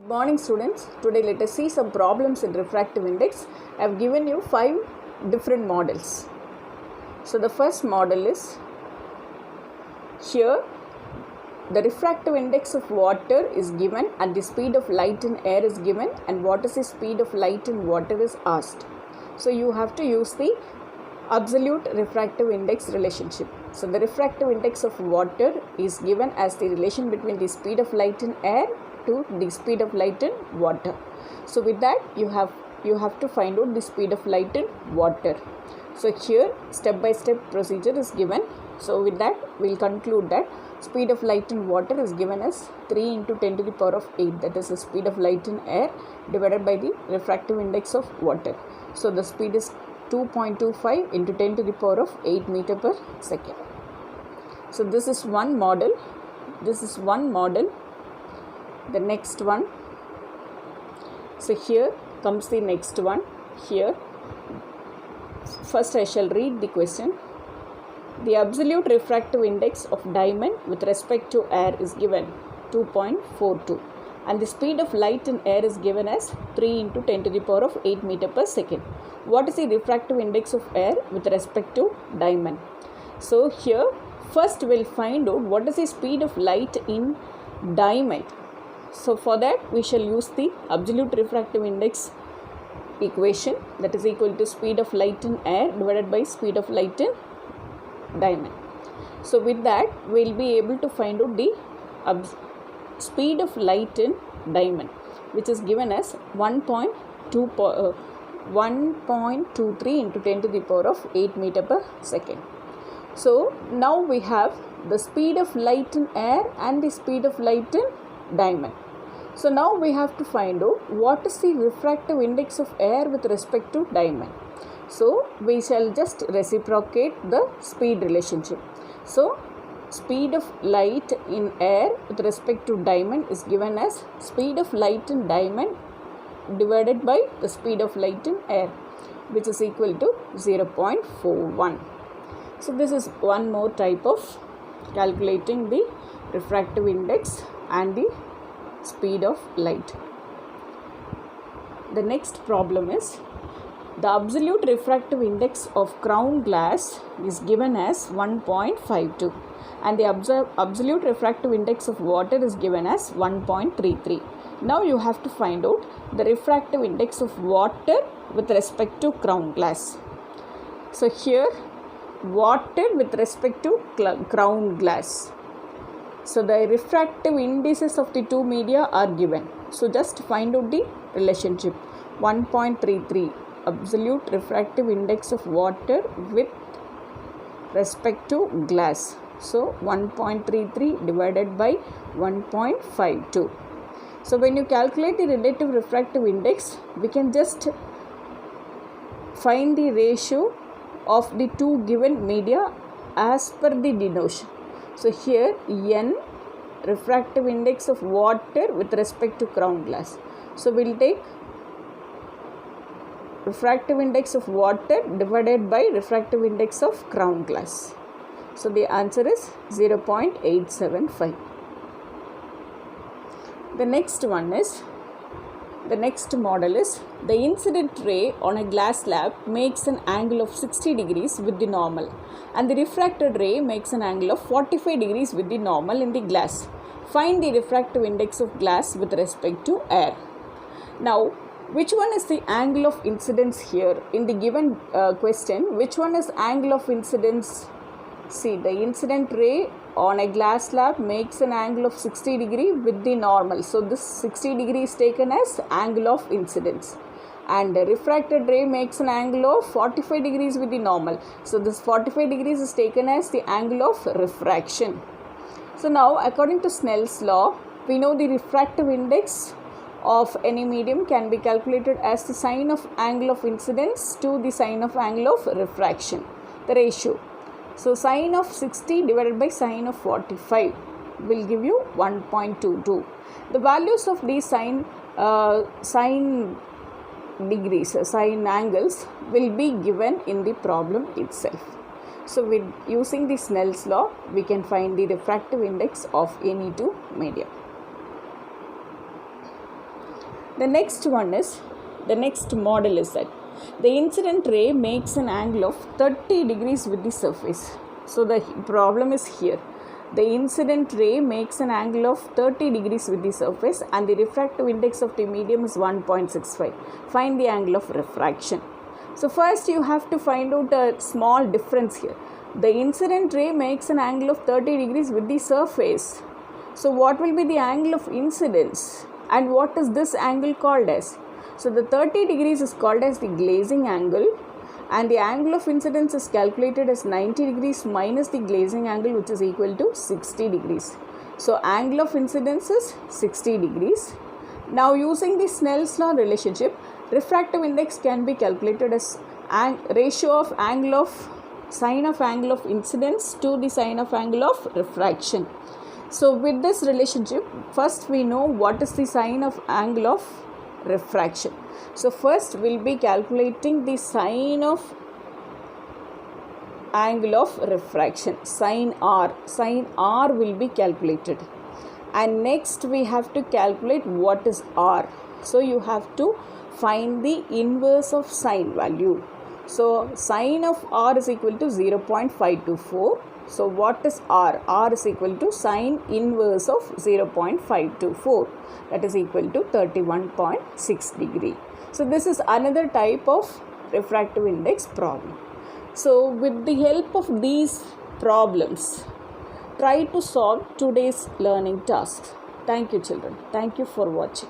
Morning students, today let us see some problems in refractive index. I have given you 5 different models. So the first model is here. The refractive index of water is given and the speed of light in air is given, and what is the speed of light in water is asked. So you have to use the absolute refractive index relationship. So the refractive index of water is given as the relation between the speed of light in air to the speed of light in water. So with that you have to find out the speed of light in water. So here step by step procedure is given. So with that we will conclude that speed of light in water is given as 3 into 10 to the power of 8, that is the speed of light in air divided by the refractive index of water. So the speed is 2.25 into 10 to the power of 8 meter per second. So this is one model. The next one. So here comes the next one. Here first I shall read the question. The absolute refractive index of diamond with respect to air is given 2.42 and the speed of light in air is given as 3 into 10 to the power of 8 meter per second. What is the refractive index of air with respect to diamond? So here first we'll find out what is the speed of light in diamond. So for that we shall use the absolute refractive index equation, that is equal to speed of light in air divided by speed of light in diamond. So with that we will be able to find out the speed of light in diamond, which is given as 1.23 into 10 to the power of 8 meter per second. So now we have the speed of light in air and the speed of light in diamond. So now we have to find out what is the refractive index of air with respect to diamond. So we shall just reciprocate the speed relationship. So speed of light in air with respect to diamond is given as speed of light in diamond divided by the speed of light in air, which is equal to 0.41. So this is one more type of calculating the refractive index and the speed of light. The next problem is the absolute refractive index of crown glass is given as 1.52 and the absolute refractive index of water is given as 1.33. Now you have to find out the refractive index of water with respect to crown glass. So here water with respect to crown glass. So the refractive indices of the two media are given. So just find out the relationship. 1.33 absolute refractive index of water with respect to glass. So 1.33 divided by 1.52. So when you calculate the relative refractive index, we can just find the ratio of the two given media as per the denotation. So here N refractive index of water with respect to crown glass. So we will take refractive index of water divided by refractive index of crown glass. So the answer is 0.875. The next model is the incident ray on a glass slab makes an angle of 60 degrees with the normal and the refracted ray makes an angle of 45 degrees with the normal in the glass. Find the refractive index of glass with respect to air. Now which one is the angle of incidence here in the given question? Which one is angle of incidence? See, the incident ray on a glass slab makes an angle of 60 degree with the normal. So this 60 degree is taken as angle of incidence, and the refracted ray makes an angle of 45 degrees with the normal. So this 45 degrees is taken as the angle of refraction. So now according to Snell's law, we know the refractive index of any medium can be calculated as the sine of angle of incidence to the sine of angle of refraction, the ratio. So sine of 60 divided by sine of 45 will give you 1.22. The values of these sine degrees, sine angles will be given in the problem itself. So with using the Snell's law, we can find the refractive index of any two medium. The next model is that the incident ray makes an angle of 30 degrees with the surface. So the problem is here. The incident ray makes an angle of 30 degrees with the surface and the refractive index of the medium is 1.65. Find the angle of refraction. So first you have to find out a small difference here. The incident ray makes an angle of 30 degrees with the surface. So what will be the angle of incidence? And what is this angle called as? So the 30 degrees is called as the glazing angle, and the angle of incidence is calculated as 90 degrees minus the glazing angle, which is equal to 60 degrees. So angle of incidence is 60 degrees. Now using the Snell's law relationship, refractive index can be calculated as ratio of sine of angle of incidence to the sine of angle of refraction. So with this relationship, first we know what is the sine of angle of refraction. So first we'll be calculating the sine of angle of refraction, sine r will be calculated, and next we have to calculate what is r. So you have to find the inverse of sine value. So sine of r is equal to 0.524. So what is r? R is equal to sine inverse of 0.524, that is equal to 31.6 degree. So this is another type of refractive index problem. So with the help of these problems, try to solve today's learning tasks. Thank you children. Thank you for watching.